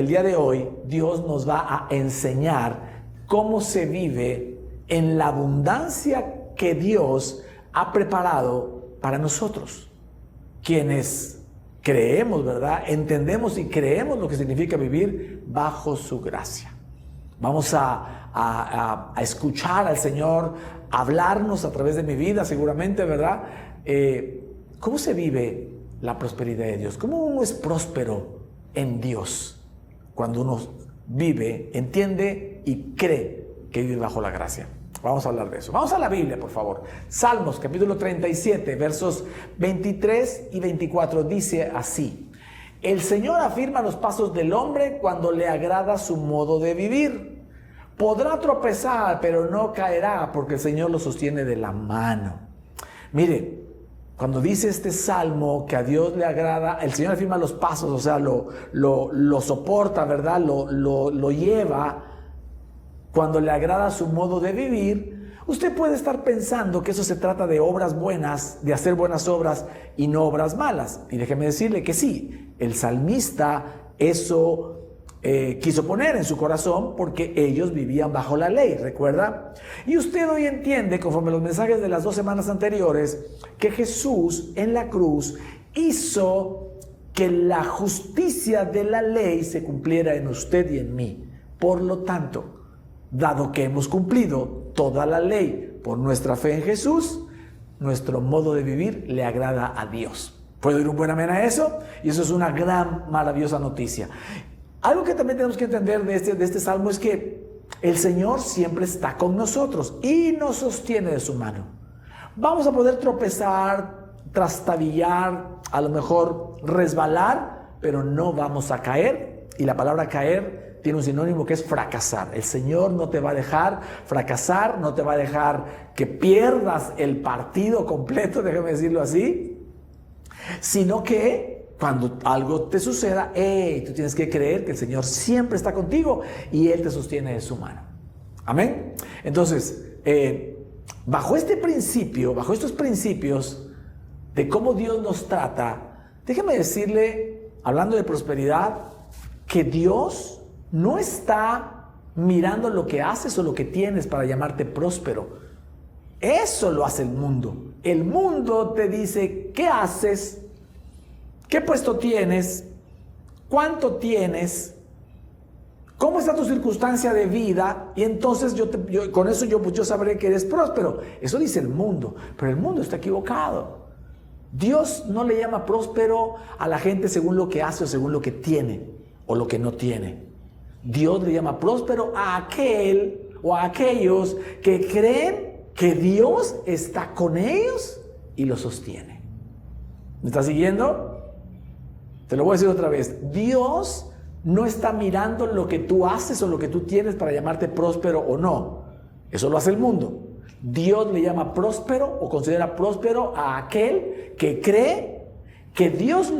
El día de hoy Dios nos va a enseñar cómo se vive en la abundancia que Dios ha preparado para nosotros. Quienes creemos, ¿verdad? Entendemos y creemos lo que significa vivir bajo su gracia. Vamos a escuchar al Señor hablarnos a través de mi vida, seguramente, ¿verdad? ¿Cómo se vive la prosperidad de Dios? ¿Cómo uno es próspero en Dios? Cuando uno vive, entiende y cree que vive bajo la gracia. Vamos a hablar de eso. Vamos a la Biblia, por favor. Salmos, capítulo 37, versos 23 y 24, dice así: el Señor afirma los pasos del hombre cuando le agrada su modo de vivir. Podrá tropezar, pero no caerá, porque el Señor lo sostiene de la mano. Mire, cuando dice este salmo que a Dios le agrada, el Señor afirma los pasos, o sea, lo soporta, ¿verdad? Lo lleva cuando le agrada su modo de vivir. Usted puede estar pensando que eso se trata de obras buenas, de hacer buenas obras y no obras malas. Y déjeme decirle que sí, el salmista eso quiso poner en su corazón porque ellos vivían bajo la ley, ¿recuerda? Y usted hoy entiende, conforme los mensajes de las 2 semanas anteriores, que Jesús en la cruz hizo que la justicia de la ley se cumpliera en usted y en mí. Por lo tanto, dado que hemos cumplido toda la ley por nuestra fe en Jesús, nuestro modo de vivir le agrada a Dios. ¿Puede oír un buen amén a eso? Y eso es una gran, maravillosa noticia. Algo que también tenemos que entender de este salmo es que el Señor siempre está con nosotros y nos sostiene de su mano. Vamos a poder tropezar, trastabillar, a lo mejor resbalar, pero no vamos a caer. Y la palabra caer tiene un sinónimo que es fracasar. El Señor no te va a dejar fracasar, no te va a dejar que pierdas el partido completo, déjame decirlo así, sino que cuando algo te suceda, tú tienes que creer que el Señor siempre está contigo y Él te sostiene de su mano. Amén. Entonces, bajo este principio, bajo estos principios de cómo Dios nos trata, déjeme decirle, hablando de prosperidad, que Dios no está mirando lo que haces o lo que tienes para llamarte próspero. Eso lo hace el mundo. El mundo te dice qué haces, qué puesto tienes, cuánto tienes, cómo está tu circunstancia de vida, y entonces con eso yo sabré que eres próspero. Eso dice el mundo, pero el mundo está equivocado. Dios no le llama próspero a la gente según lo que hace o según lo que tiene o lo que no tiene. Dios le llama próspero a aquel o a aquellos que creen que Dios está con ellos y los sostiene. ¿Me estás siguiendo? Te lo voy a decir otra vez. Dios no está mirando lo que tú haces o lo que tú tienes para llamarte próspero o no. Eso lo hace el mundo. Dios le llama próspero o considera próspero a aquel que cree que Dios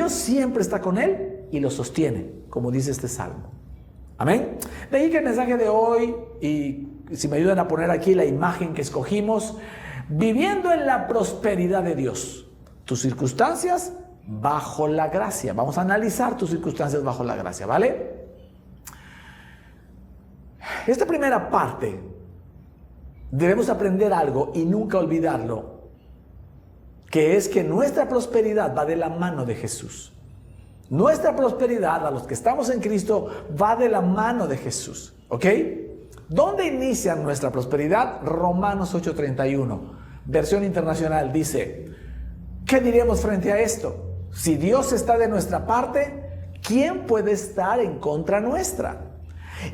siempre está con él y lo sostiene, como dice este salmo. Amén. De ahí que el mensaje de hoy, y si me ayudan a poner aquí la imagen que escogimos, viviendo en la prosperidad de Dios. Tus circunstancias bajo la gracia. Vamos a analizar tus circunstancias bajo la gracia, ¿vale? Esta primera parte, debemos aprender algo y nunca olvidarlo, que es que nuestra prosperidad va de la mano de Jesús. Nuestra prosperidad, a los que estamos en Cristo, va de la mano de Jesús, ¿ok? ¿Dónde inicia nuestra prosperidad? Romanos 8:31, versión internacional, dice: ¿qué diremos frente a esto? Si Dios está de nuestra parte, ¿quién puede estar en contra nuestra?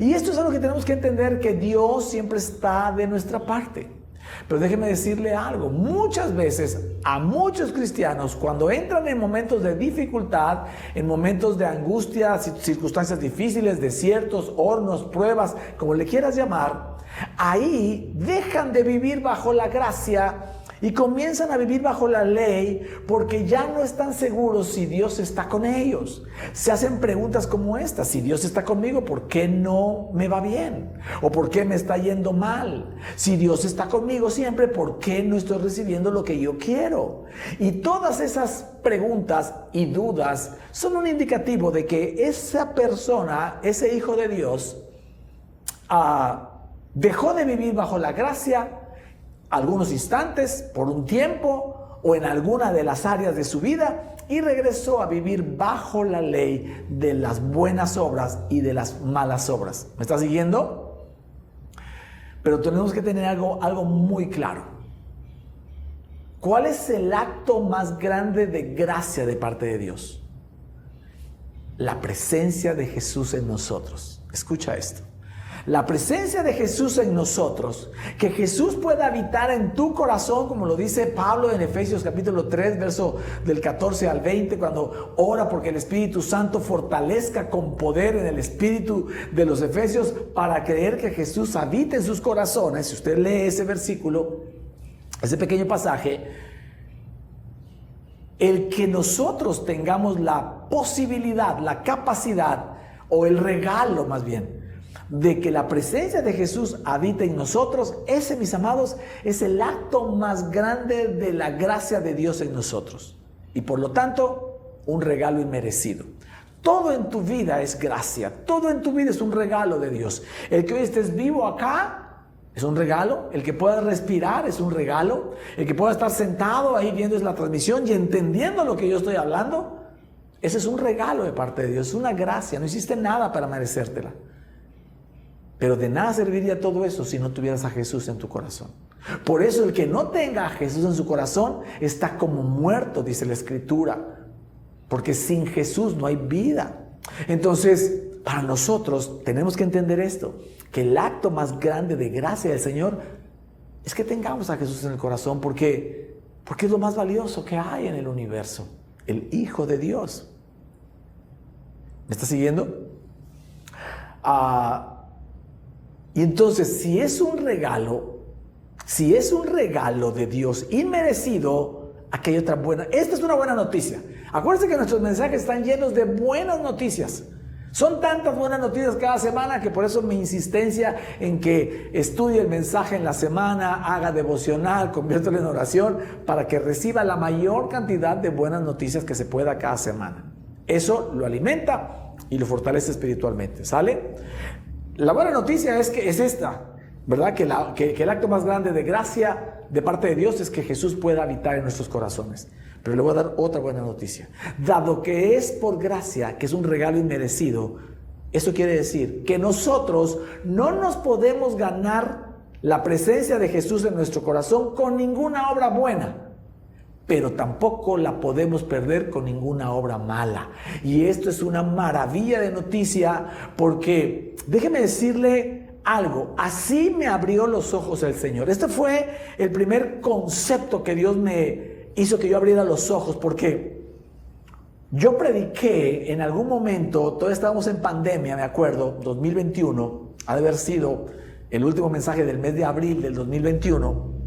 Y esto es algo que tenemos que entender, que Dios siempre está de nuestra parte. Pero déjeme decirle algo, muchas veces a muchos cristianos, cuando entran en momentos de dificultad, en momentos de angustia, circunstancias difíciles, desiertos, hornos, pruebas, como le quieras llamar, ahí dejan de vivir bajo la gracia y comienzan a vivir bajo la ley porque ya no están seguros si Dios está con ellos. Se hacen preguntas como esta: si Dios está conmigo, ¿por qué no me va bien? ¿O por qué me está yendo mal? Si Dios está conmigo siempre, ¿por qué no estoy recibiendo lo que yo quiero? Y todas esas preguntas y dudas son un indicativo de que esa persona, ese hijo de Dios, dejó de vivir bajo la gracia algunos instantes, por un tiempo o en alguna de las áreas de su vida, y regresó a vivir bajo la ley de las buenas obras y de las malas obras. ¿Me está siguiendo? Pero tenemos que tener algo muy claro. ¿Cuál es el acto más grande de gracia de parte de Dios? La presencia de Jesús en nosotros. Escucha esto. La presencia de Jesús en nosotros, que Jesús pueda habitar en tu corazón, como lo dice Pablo en Efesios capítulo 3, verso del 14 al 20, cuando ora porque el Espíritu Santo fortalezca con poder en el espíritu de los Efesios para creer que Jesús habita en sus corazones. Si usted lee ese versículo, ese pequeño pasaje, el que nosotros tengamos la posibilidad, la capacidad o el regalo más bien de que la presencia de Jesús habita en nosotros, ese, mis amados, es el acto más grande de la gracia de Dios en nosotros. Y por lo tanto, un regalo inmerecido. Todo en tu vida es gracia, todo en tu vida es un regalo de Dios. El que hoy estés vivo acá es un regalo, el que puedas respirar es un regalo, el que pueda estar sentado ahí viendo la transmisión y entendiendo lo que yo estoy hablando, ese es un regalo de parte de Dios, es una gracia, no hiciste nada para merecértela. Pero de nada serviría todo eso si no tuvieras a Jesús en tu corazón. Por eso el que no tenga a Jesús en su corazón está como muerto, dice la Escritura. Porque sin Jesús no hay vida. Entonces, para nosotros tenemos que entender esto, que el acto más grande de gracia del Señor es que tengamos a Jesús en el corazón, porque es lo más valioso que hay en el universo, el Hijo de Dios. ¿Me está siguiendo? Y entonces, si es un regalo de Dios inmerecido, aquí hay otra buena. Esta es una buena noticia. Acuérdense que nuestros mensajes están llenos de buenas noticias. Son tantas buenas noticias cada semana que por eso mi insistencia en que estudie el mensaje en la semana, haga devocional, conviértelo en oración, para que reciba la mayor cantidad de buenas noticias que se pueda cada semana. Eso lo alimenta y lo fortalece espiritualmente. ¿Sale? La buena noticia es que es esta, ¿verdad? Que el acto más grande de gracia de parte de Dios es que Jesús pueda habitar en nuestros corazones. Pero le voy a dar otra buena noticia. Dado que es por gracia, que es un regalo inmerecido, eso quiere decir que nosotros no nos podemos ganar la presencia de Jesús en nuestro corazón con ninguna obra buena. Pero tampoco la podemos perder con ninguna obra mala. Y esto es una maravilla de noticia, porque déjeme decirle algo, así me abrió los ojos el Señor. Este fue el primer concepto que Dios me hizo que yo abriera los ojos, porque yo prediqué en algún momento, todavía estábamos en pandemia, me acuerdo, 2021, ha de haber sido el último mensaje del mes de abril del 2021,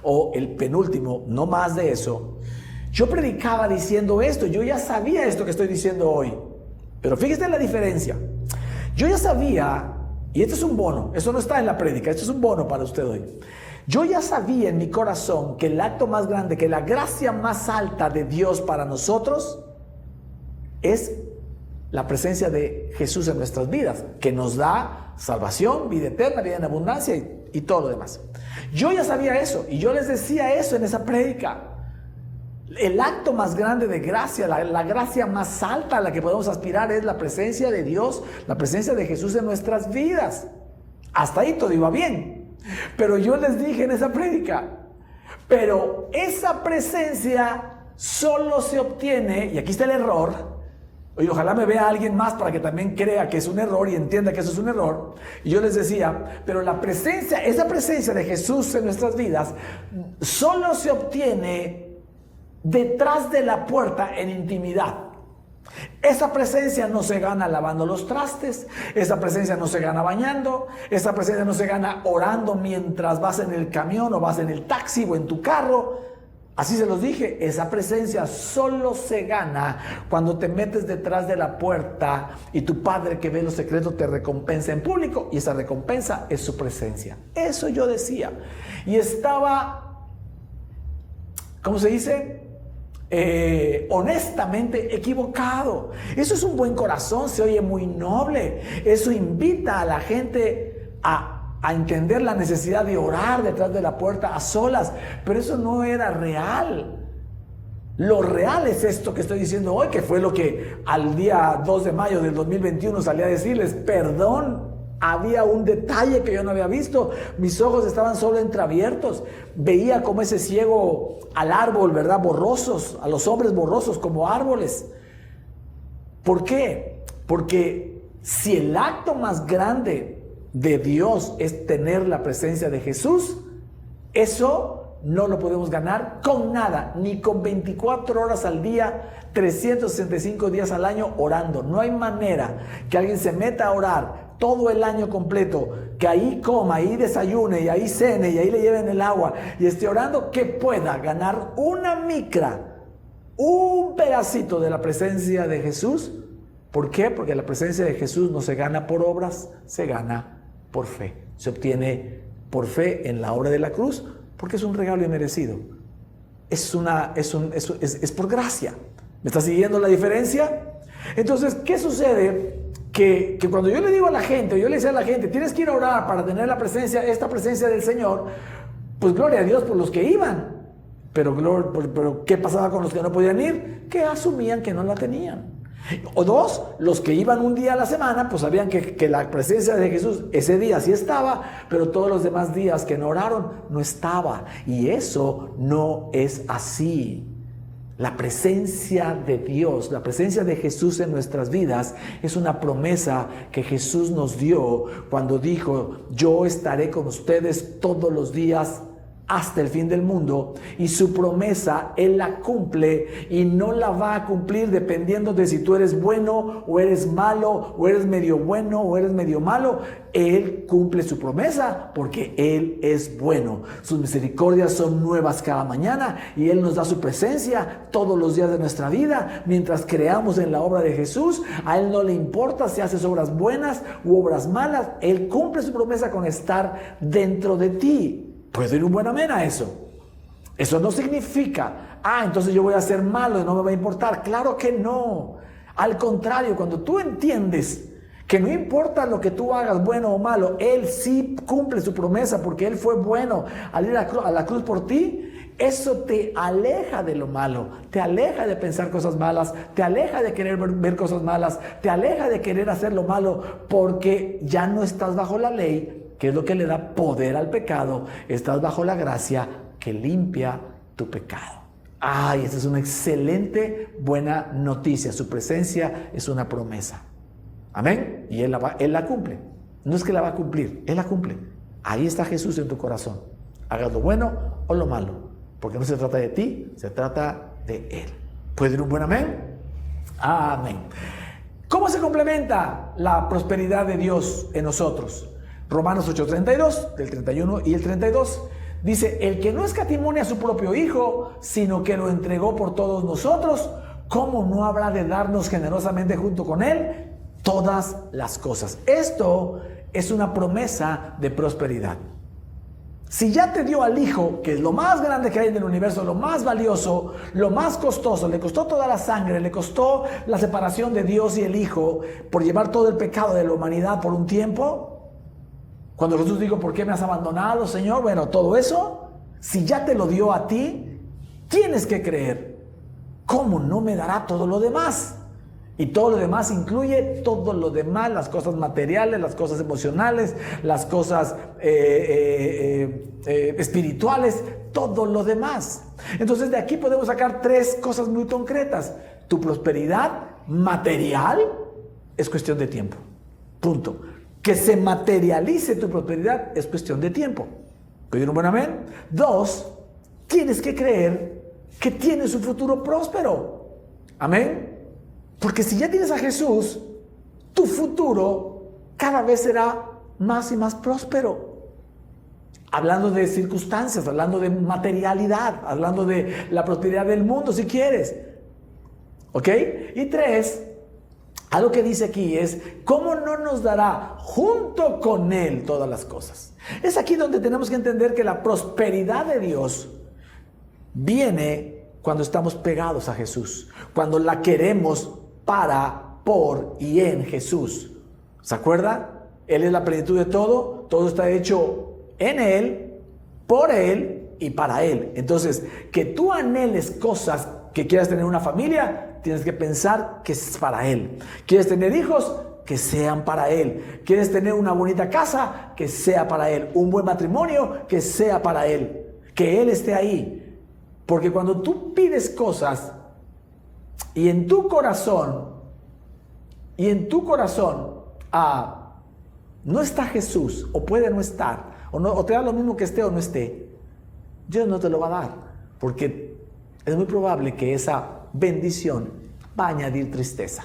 o el penúltimo, no más de eso. Yo predicaba diciendo esto, yo ya sabía esto que estoy diciendo hoy, pero fíjese la diferencia. Yo ya sabía, y esto es un bono, eso no está en la prédica, esto es un bono para usted hoy. Yo ya sabía en mi corazón que el acto más grande, que la gracia más alta de Dios para nosotros es la presencia de Jesús en nuestras vidas, que nos da salvación, vida eterna, vida en abundancia y todo lo demás. Yo ya sabía eso y yo les decía eso en esa prédica. El acto más grande de gracia, la gracia más alta a la que podemos aspirar es la presencia de Dios, la presencia de Jesús en nuestras vidas. Hasta ahí todo iba bien. Pero yo les dije en esa prédica, pero esa presencia solo se obtiene, y aquí está el error, y ojalá me vea alguien más para que también crea que es un error y entienda que eso es un error. Y yo les decía, pero esa presencia de Jesús en nuestras vidas solo se obtiene detrás de la puerta en intimidad. Esa presencia no se gana lavando los trastes, esa presencia no se gana bañando, esa presencia no se gana orando mientras vas en el camión o vas en el taxi o en tu carro. Así se los dije, esa presencia solo se gana cuando te metes detrás de la puerta y tu Padre que ve lo secreto te recompensa en público, y esa recompensa es su presencia. Eso yo decía. Y estaba, ¿cómo se dice? Honestamente equivocado. Eso es un buen corazón, se oye muy noble. Eso invita a la gente a entender la necesidad de orar detrás de la puerta a solas, pero eso no era real. Lo real es esto que estoy diciendo hoy, que fue lo que al día 2 de mayo del 2021 salí a decirles: perdón, había un detalle que yo no había visto, mis ojos estaban solo entreabiertos, veía como ese ciego al árbol, ¿verdad? Borrosos, a los hombres borrosos como árboles. ¿Por qué? Porque si el acto más grande de Dios es tener la presencia de Jesús, eso no lo podemos ganar con nada, ni con 24 horas al día, 365 días al año orando. No hay manera que alguien se meta a orar todo el año completo, que ahí coma, ahí desayune, y ahí cene, y ahí le lleven el agua, y esté orando, que pueda ganar una micra, un pedacito de la presencia de Jesús. ¿Por qué? Porque la presencia de Jesús no se gana por obras, se gana por fe. Se obtiene por fe en la obra de la cruz, porque es un regalo inmerecido. Es por gracia. ¿Me está siguiendo la diferencia? Entonces, ¿qué sucede? Que cuando yo le digo a la gente, yo le decía a la gente, tienes que ir a orar para tener la presencia, esta presencia del Señor, pues gloria a Dios por los que iban. Pero ¿qué pasaba con los que no podían ir? Que asumían que no la tenían. O dos, los que iban un día a la semana, pues sabían que la presencia de Jesús ese día sí estaba, pero todos los demás días que no oraron, no estaba. Y eso no es así. La presencia de Dios, la presencia de Jesús en nuestras vidas es una promesa que Jesús nos dio cuando dijo: yo estaré con ustedes todos los días hasta el fin del mundo. Y su promesa Él la cumple, y no la va a cumplir dependiendo de si tú eres bueno o eres malo, o eres medio bueno o eres medio malo. Él cumple su promesa porque Él es bueno. Sus misericordias son nuevas cada mañana, y Él nos da su presencia todos los días de nuestra vida. Mientras creamos en la obra de Jesús, a Él no le importa si haces obras buenas u obras malas. Él cumple su promesa con estar dentro de ti. ¿Puede ir un buen amén a eso? Eso no significa, entonces yo voy a ser malo y no me va a importar. Claro que no. Al contrario, cuando tú entiendes que no importa lo que tú hagas, bueno o malo, Él sí cumple su promesa porque Él fue bueno al ir a la cruz por ti, eso te aleja de lo malo, te aleja de pensar cosas malas, te aleja de querer ver cosas malas, te aleja de querer hacer lo malo, porque ya no estás bajo la ley, que es lo que le da poder al pecado. Estás bajo la gracia que limpia tu pecado. Esta es una excelente, buena noticia. Su presencia es una promesa. Amén. Y Él la cumple. No es que la va a cumplir, Él la cumple. Ahí está Jesús en tu corazón. Hagas lo bueno o lo malo, porque no se trata de ti, se trata de Él. ¿Puede ir un buen amén? Amén. ¿Cómo se complementa la prosperidad de Dios en nosotros? Romanos 8:32, del 31 y el 32, dice: el que no escatimó a su propio Hijo, sino que lo entregó por todos nosotros, ¿cómo no habrá de darnos generosamente junto con Él todas las cosas? Esto es una promesa de prosperidad. Si ya te dio al Hijo, que es lo más grande que hay en el universo, lo más valioso, lo más costoso, le costó toda la sangre, le costó la separación de Dios y el Hijo por llevar todo el pecado de la humanidad por un tiempo. Cuando Jesús dijo: ¿por qué me has abandonado, Señor? Bueno, todo eso, si ya te lo dio a ti, tienes que creer. ¿Cómo no me dará todo lo demás? Y todo lo demás incluye todo lo demás: las cosas materiales, las cosas emocionales, las cosas espirituales, todo lo demás. Entonces, de aquí podemos sacar 3 cosas muy concretas. Tu prosperidad material es cuestión de tiempo. Punto. Que se materialice tu prosperidad es cuestión de tiempo. ¿Puede ir un buen amén? 2, tienes que creer que tienes un futuro próspero. Amén. Porque si ya tienes a Jesús, tu futuro cada vez será más y más próspero. Hablando de circunstancias, hablando de materialidad, hablando de la prosperidad del mundo, si quieres. ¿Ok? Y 3, algo que dice aquí es, ¿cómo no nos dará junto con Él todas las cosas? Es aquí donde tenemos que entender que la prosperidad de Dios viene cuando estamos pegados a Jesús, cuando la queremos para, por y en Jesús. ¿Se acuerda? Él es la plenitud de todo, todo está hecho en Él, por Él y para Él. Entonces, que tú anheles cosas, que quieras tener una familia, tienes que pensar que es para Él. ¿Quieres tener hijos? Que sean para Él. ¿Quieres tener una bonita casa? Que sea para Él. Un buen matrimonio? Que sea para Él. Que Él esté ahí. Porque cuando tú pides cosas y en tu corazón, no está Jesús, o puede no estar, o te da lo mismo que esté o no esté, Dios no te lo va a dar, porque es muy probable que esa bendición va a añadir tristeza.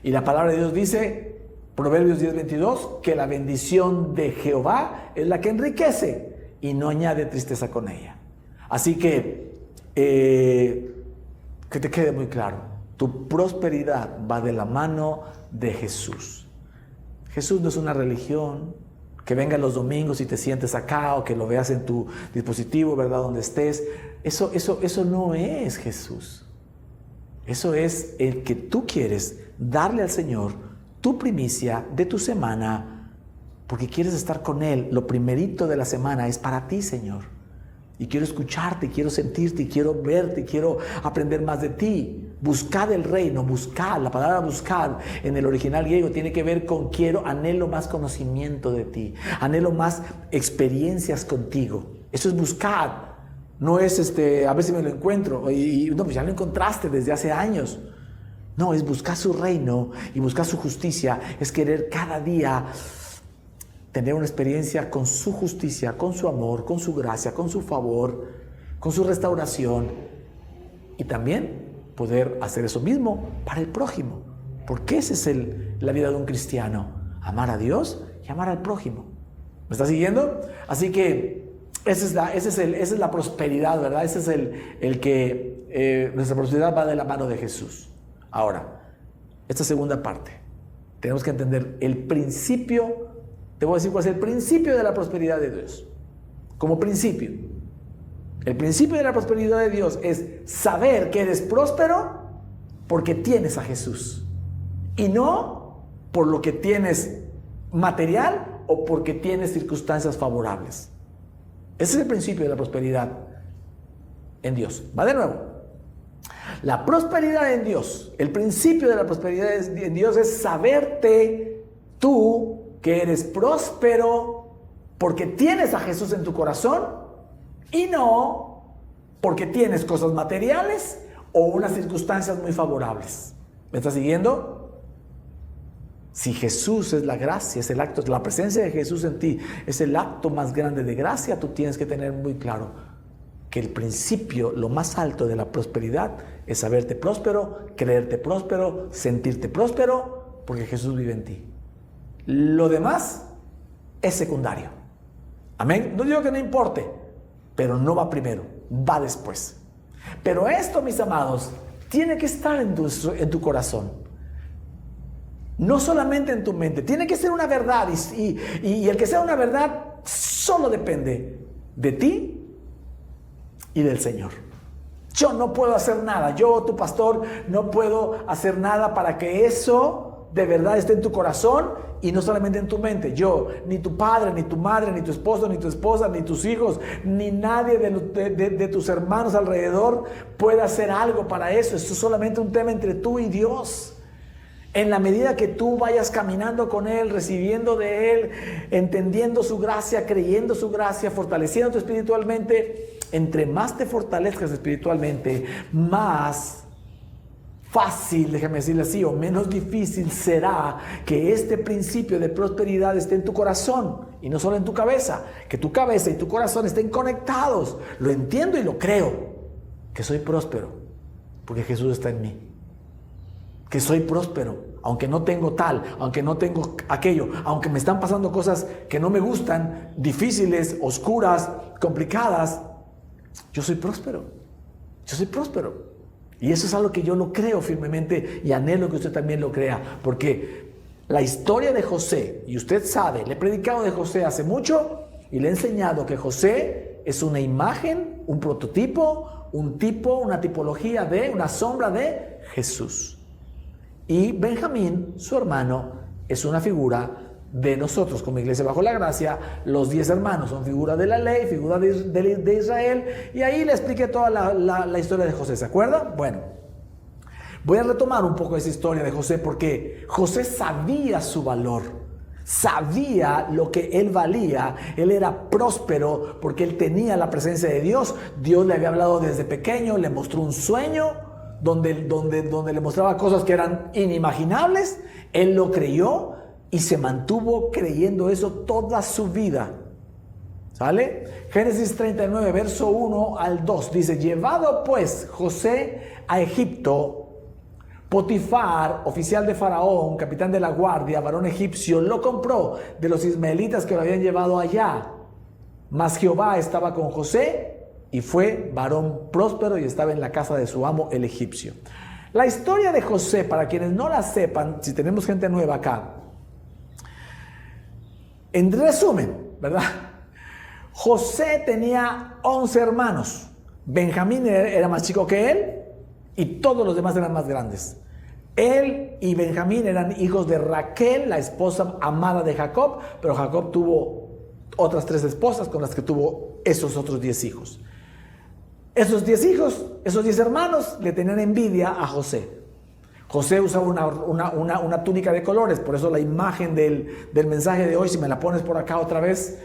Y la palabra de Dios dice, Proverbios 10:22, que la bendición de Jehová es la que enriquece y no añade tristeza con ella. Así que te quede muy claro, tu prosperidad va de la mano de Jesús. Jesús no es una religión, que venga los domingos y te sientes acá, o que lo veas en tu dispositivo, ¿verdad? Donde estés. Eso no es Jesús. Eso es el que tú quieres darle al Señor tu primicia de tu semana, porque quieres estar con Él. Lo primerito de la semana es para ti, Señor. Y quiero escucharte, quiero sentirte, quiero verte, quiero aprender más de ti. Buscad el reino, buscad. La palabra buscad en el original griego tiene que ver con anhelo más conocimiento de ti, anhelo más experiencias contigo. Eso es buscad. No es a ver si me lo encuentro. Y no, pues ya lo encontraste desde hace años. No, es buscar su reino y buscar su justicia. Es querer cada día tener una experiencia con su justicia, con su amor, con su gracia, con su favor, con su restauración. Y también poder hacer eso mismo para el prójimo. Porque esa es la vida de un cristiano. Amar a Dios y amar al prójimo. ¿Me está siguiendo? Así que esa es la prosperidad, ¿verdad? Ese es el que nuestra prosperidad va de la mano de Jesús. Ahora, esta segunda parte. Tenemos que entender el principio. Te voy a decir cuál es el principio de la prosperidad de Dios. Como principio. El principio de la prosperidad de Dios es saber que eres próspero porque tienes a Jesús. Y no por lo que tienes material o porque tienes circunstancias favorables. Ese es el principio de la prosperidad en Dios. Va de nuevo. La prosperidad en Dios, el principio de la prosperidad en Dios es saberte tú que eres próspero porque tienes a Jesús en tu corazón y no porque tienes cosas materiales o unas circunstancias muy favorables. ¿Me estás siguiendo? Si Jesús es la gracia, es el acto, la presencia de Jesús en ti es el acto más grande de gracia, tú tienes que tener muy claro que el principio, lo más alto de la prosperidad es saberte próspero, creerte próspero, sentirte próspero, porque Jesús vive en ti. Lo demás es secundario. Amén. No digo que no importe, pero no va primero, va después. Pero esto, mis amados, tiene que estar en tu corazón. No solamente en tu mente, tiene que ser una verdad. Y el que sea una verdad solo depende de ti y del Señor. Yo no puedo hacer nada. Yo, tu pastor, no puedo hacer nada para que eso de verdad esté en tu corazón y no solamente en tu mente. Yo, ni tu padre, ni tu madre, ni tu esposo, ni tu esposa, ni tus hijos, ni nadie de tus hermanos alrededor puede hacer algo para eso. Esto es solamente un tema entre tú y Dios. En la medida que tú vayas caminando con Él, recibiendo de Él, entendiendo su gracia, creyendo su gracia, fortaleciéndote espiritualmente, entre más te fortalezcas espiritualmente, más fácil, déjame decirle así, o menos difícil será que este principio de prosperidad esté en tu corazón y no solo en tu cabeza, que tu cabeza y tu corazón estén conectados. Lo entiendo y lo creo, que soy próspero porque Jesús está en mí. que soy próspero, aunque no tengo tal, aunque no tengo aquello, aunque me están pasando cosas que no me gustan, difíciles, oscuras, complicadas, yo soy próspero. Yo soy próspero. Y eso es algo que yo lo creo firmemente y anhelo que usted también lo crea, porque la historia de José, y usted sabe, le he predicado de José hace mucho y le he enseñado que José es una imagen, un prototipo, un tipo, una tipología de, una sombra de Jesús. Y Benjamín, su hermano, es una figura de nosotros como Iglesia Bajo la Gracia. Los 10 hermanos son figura de la ley, figura de Israel. Y ahí le expliqué toda la historia de José, ¿se acuerda? Bueno, voy a retomar un poco esa historia de José porque José sabía su valor. Sabía lo que él valía. Él era próspero porque él tenía la presencia de Dios. Dios le había hablado desde pequeño, le mostró un sueño donde le mostraba cosas que eran inimaginables. Él lo creyó y se mantuvo creyendo eso toda su vida. ¿Sale? Génesis 39, verso 1 al 2 dice: llevado pues José a Egipto, Potifar, oficial de Faraón, capitán de la guardia, varón egipcio, lo compró de los ismaelitas que lo habían llevado allá. Mas Jehová estaba con José y fue varón próspero y estaba en la casa de su amo el egipcio. La historia de José, para quienes no la sepan, si tenemos gente nueva acá, en resumen, ¿verdad? José tenía 11 hermanos. Benjamín era más chico que él y todos los demás eran más grandes. Él y Benjamín eran hijos de Raquel, la esposa amada de Jacob, pero Jacob tuvo otras 3 esposas con las que tuvo esos otros 10 hijos. Esos 10 hijos, esos 10 hermanos le tenían envidia a José. José usaba una túnica de colores, por eso la imagen del mensaje de hoy, si me la pones por acá otra vez,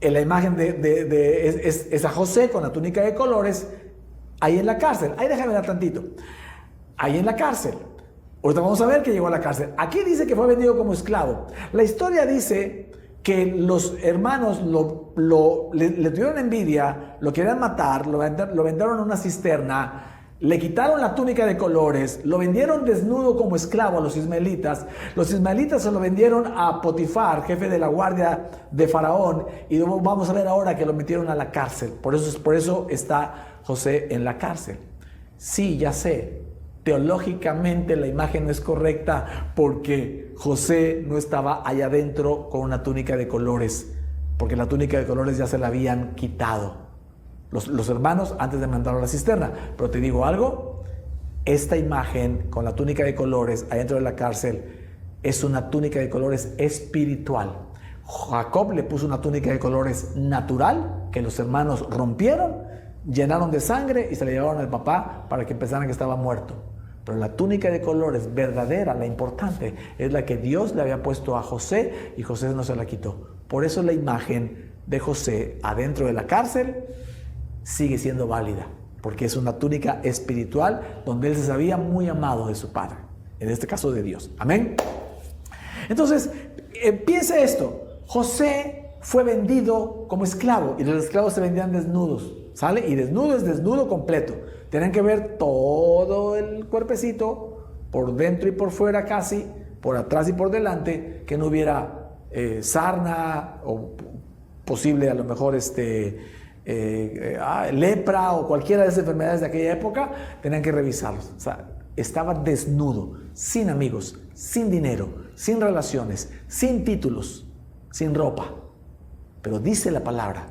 la imagen es a José con la túnica de colores, ahí en la cárcel. Ahí déjame ver tantito. Ahí en la cárcel. Ahorita vamos a ver que llegó a la cárcel. Aquí dice que fue vendido como esclavo. La historia dice que los hermanos le tuvieron envidia, lo querían matar, lo vendieron en una cisterna, le quitaron la túnica de colores, lo vendieron desnudo como esclavo a los ismaelitas. Los ismaelitas se lo vendieron a Potifar, jefe de la guardia de Faraón, y vamos a ver ahora que lo metieron a la cárcel. Por eso está José en la cárcel. Sí, ya sé, teológicamente la imagen no es correcta porque José no estaba allá adentro con una túnica de colores, porque la túnica de colores ya se la habían quitado los hermanos antes de mandarlo a la cisterna. Pero te digo algo, esta imagen con la túnica de colores adentro de la cárcel es una túnica de colores espiritual. Jacob le puso una túnica de colores natural que los hermanos rompieron, llenaron de sangre y se la llevaron al papá para que pensaran que estaba muerto. Pero la túnica de colores verdadera, la importante, es la que Dios le había puesto a José y José no se la quitó. Por eso la imagen de José adentro de la cárcel sigue siendo válida, porque es una túnica espiritual donde él se sabía muy amado de su padre, en este caso de Dios. Amén. Entonces, piensa esto: José fue vendido como esclavo y los esclavos se vendían desnudos, ¿sale? Y desnudo es desnudo completo. Tienen que ver todo el cuerpecito, por dentro y por fuera casi, por atrás y por delante, que no hubiera sarna o posible a lo mejor lepra o cualquiera de esas enfermedades de aquella época. Tenían que revisarlos. O sea, estaba desnudo, sin amigos, sin dinero, sin relaciones, sin títulos, sin ropa. Pero dice la palabra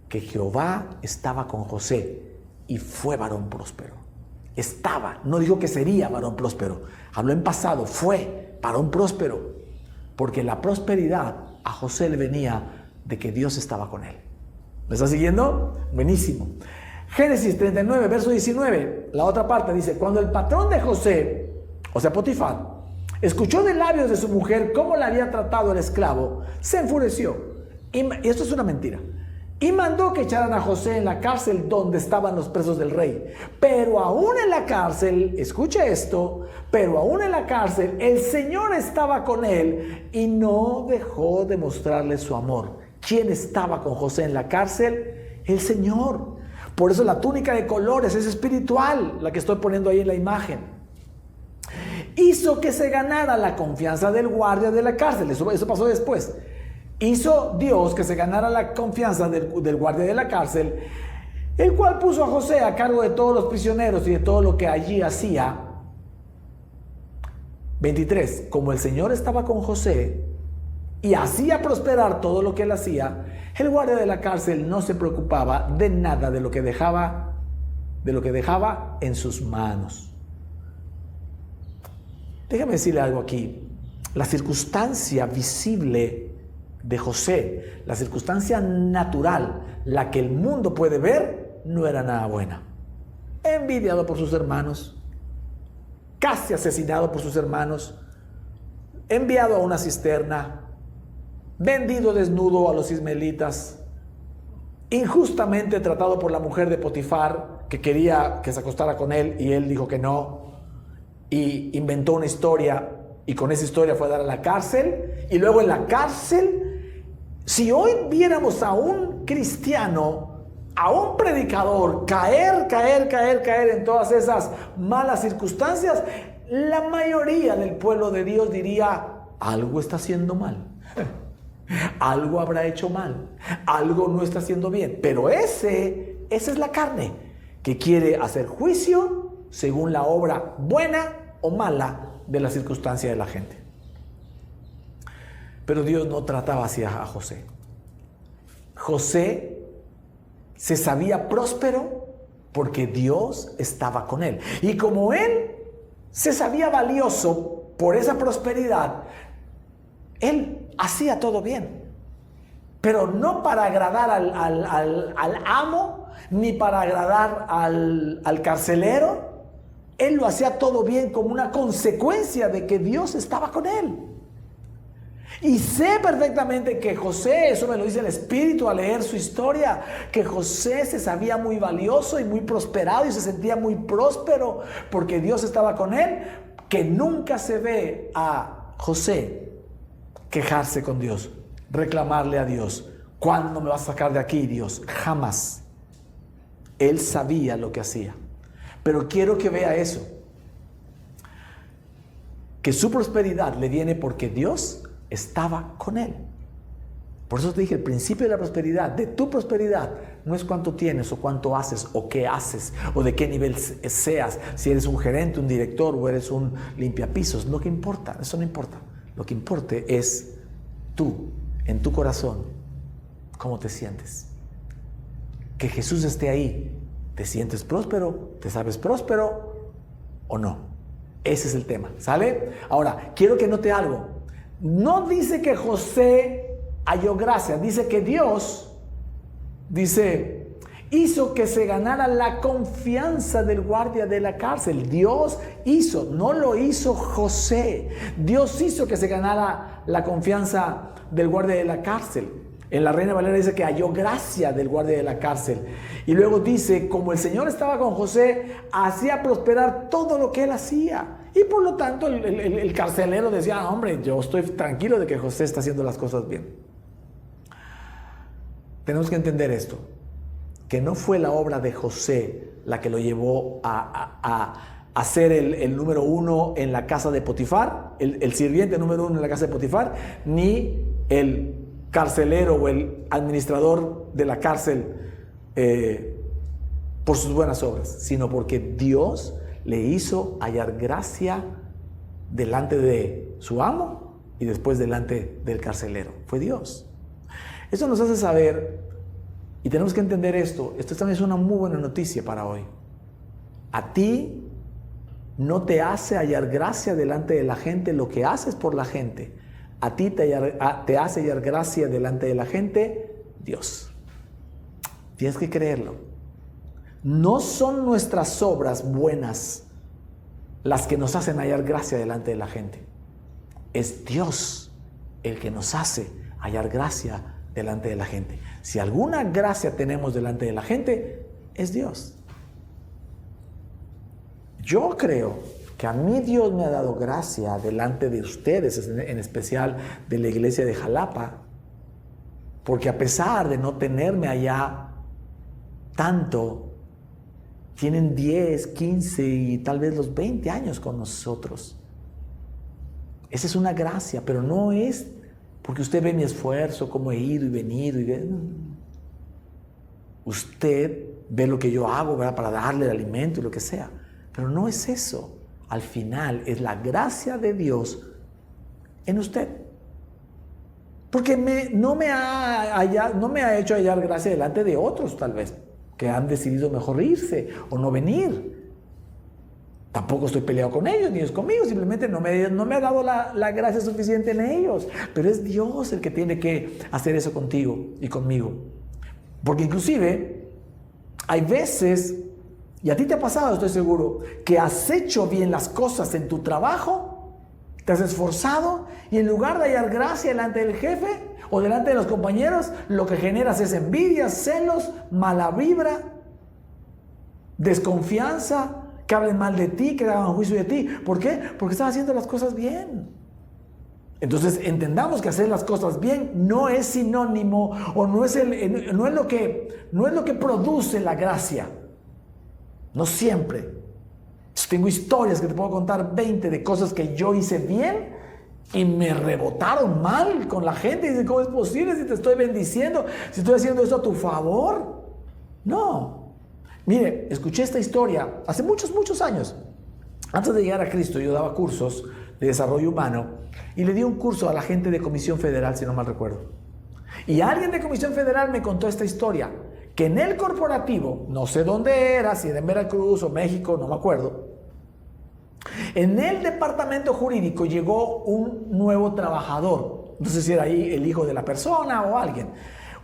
que Jehová estaba con José y fue varón próspero. Estaba, no dijo que sería varón próspero, habló en pasado, fue varón próspero, porque la prosperidad a José le venía de que Dios estaba con él. ¿Me está siguiendo? Buenísimo. Génesis 39, verso 19, la otra parte dice: cuando el patrón de José, o sea Potifar, escuchó de labios de su mujer cómo le había tratado el esclavo, se enfureció. Y esto es una mentira. Y mandó que echaran a José en la cárcel donde estaban los presos del rey. Pero aún en la cárcel, escucha esto, pero aún en la cárcel el Señor estaba con él y no dejó de mostrarle su amor. ¿Quién estaba con José en la cárcel? El Señor. Por eso la túnica de colores es espiritual, la que estoy poniendo ahí en la imagen. hizo que se ganara la confianza del guardia de la cárcel. Eso pasó después. Hizo Dios que se ganara la confianza del guardia de la cárcel, el cual puso a José a cargo de todos los prisioneros y de todo lo que allí hacía. 23. Como el Señor estaba con José y hacía prosperar todo lo que él hacía, el guardia de la cárcel no se preocupaba de nada de lo que dejaba en sus manos. Déjame decirle algo aquí. La circunstancia visible de José, la circunstancia natural, la que el mundo puede ver, no era nada buena. Envidiado por sus hermanos, casi asesinado por sus hermanos, enviado a una cisterna, vendido desnudo a los ismaelitas, injustamente tratado por la mujer de Potifar, que quería que se acostara con él y él dijo que no, y inventó una historia y con esa historia fue a dar a la cárcel. Y luego en la cárcel, si hoy viéramos a un cristiano, a un predicador caer en todas esas malas circunstancias, la mayoría del pueblo de Dios diría: algo está haciendo mal, algo habrá hecho mal, algo no está haciendo bien. Pero esa es la carne, que quiere hacer juicio según la obra buena o mala de la circunstancia de la gente. Pero Dios no trataba así a José. José se sabía próspero porque Dios estaba con él. Y como él se sabía valioso por esa prosperidad, él hacía todo bien. Pero no para agradar al amo, ni para agradar al carcelero. Él lo hacía todo bien como una consecuencia de que Dios estaba con él. Y sé perfectamente que José, eso me lo dice el Espíritu al leer su historia, que José se sabía muy valioso y muy prosperado y se sentía muy próspero porque Dios estaba con él, que nunca se ve a José quejarse con Dios, reclamarle a Dios: ¿cuándo me vas a sacar de aquí, Dios? Jamás. Él sabía lo que hacía. Pero quiero que vea eso, que su prosperidad le viene porque Dios estaba con él. Por eso te dije, el principio de la prosperidad, de tu prosperidad, no es cuánto tienes o cuánto haces o qué haces o de qué nivel seas, si eres un gerente, un director o eres un limpiapisos. Lo que importa, eso no importa. Lo que importa es tú, en tu corazón, cómo te sientes. Que Jesús esté ahí. ¿Te sientes próspero? ¿Te sabes próspero o no? Ese es el tema, ¿sale? Ahora, quiero que note algo. No dice que José halló gracia, dice que Dios, hizo que se ganara la confianza del guardia de la cárcel. Dios hizo, no lo hizo José. Dios hizo que se ganara la confianza del guardia de la cárcel. En la Reina Valera dice que halló gracia del guardia de la cárcel. Y luego dice, como el Señor estaba con José, hacía prosperar todo lo que él hacía. Y por lo tanto el carcelero decía: hombre, yo estoy tranquilo de que José está haciendo las cosas bien. Tenemos que entender esto, que no fue la obra de José la que lo llevó a ser el número uno en la casa de Potifar, el sirviente número uno en la casa de Potifar, ni el carcelero o el administrador de la cárcel por sus buenas obras, sino porque Dios le hizo hallar gracia delante de su amo y después delante del carcelero. Fue Dios. Eso nos hace saber, y tenemos que entender esto. Esto también es una muy buena noticia para hoy. A ti no te hace hallar gracia delante de la gente lo que haces por la gente. A ti te hace hallar gracia delante de la gente Dios. Tienes que creerlo. No son nuestras obras buenas las que nos hacen hallar gracia delante de la gente. Es Dios el que nos hace hallar gracia delante de la gente. Si alguna gracia tenemos delante de la gente, es Dios. Yo creo que a mí Dios me ha dado gracia delante de ustedes, en especial de la iglesia de Jalapa, porque a pesar de no tenerme allá tanto, tienen 10, 15 y tal vez los 20 años con nosotros. Esa es una gracia, pero no es porque usted ve mi esfuerzo, cómo he ido y venido. Usted ve lo que yo hago, ¿verdad?, para darle el alimento y lo que sea. Pero no es eso. Al final es la gracia de Dios en usted. Porque no me ha hecho hallar gracia delante de otros, tal vez, que han decidido mejor irse o no venir. Tampoco estoy peleado con ellos, ni ellos conmigo. Simplemente no me ha dado la gracia suficiente en ellos. Pero es Dios el que tiene que hacer eso contigo y conmigo. Porque inclusive hay veces, y a ti te ha pasado, estoy seguro, que has hecho bien las cosas en tu trabajo, te has esforzado, y en lugar de hallar gracia delante del jefe o delante de los compañeros, lo que generas es envidia, celos, mala vibra, desconfianza, que hablen mal de ti, que hagan juicio de ti. ¿Por qué? Porque estás haciendo las cosas bien. Entonces entendamos que hacer las cosas bien no es sinónimo o no es lo que produce la gracia. No siempre. Tengo historias que te puedo contar 20 de cosas que yo hice bien y me rebotaron mal con la gente. Y dicen, ¿cómo es posible si te estoy bendiciendo? Si estoy haciendo eso a tu favor. No. Mire, escuché esta historia hace muchos años. Antes de llegar a Cristo, yo daba cursos de desarrollo humano y le di un curso a la gente de Comisión Federal, si no mal recuerdo. Y alguien de Comisión Federal me contó esta historia, que en el corporativo, no sé dónde era, si era en Veracruz o México, no me acuerdo, en el departamento jurídico llegó un nuevo trabajador. No sé si era ahí el hijo de la persona o alguien.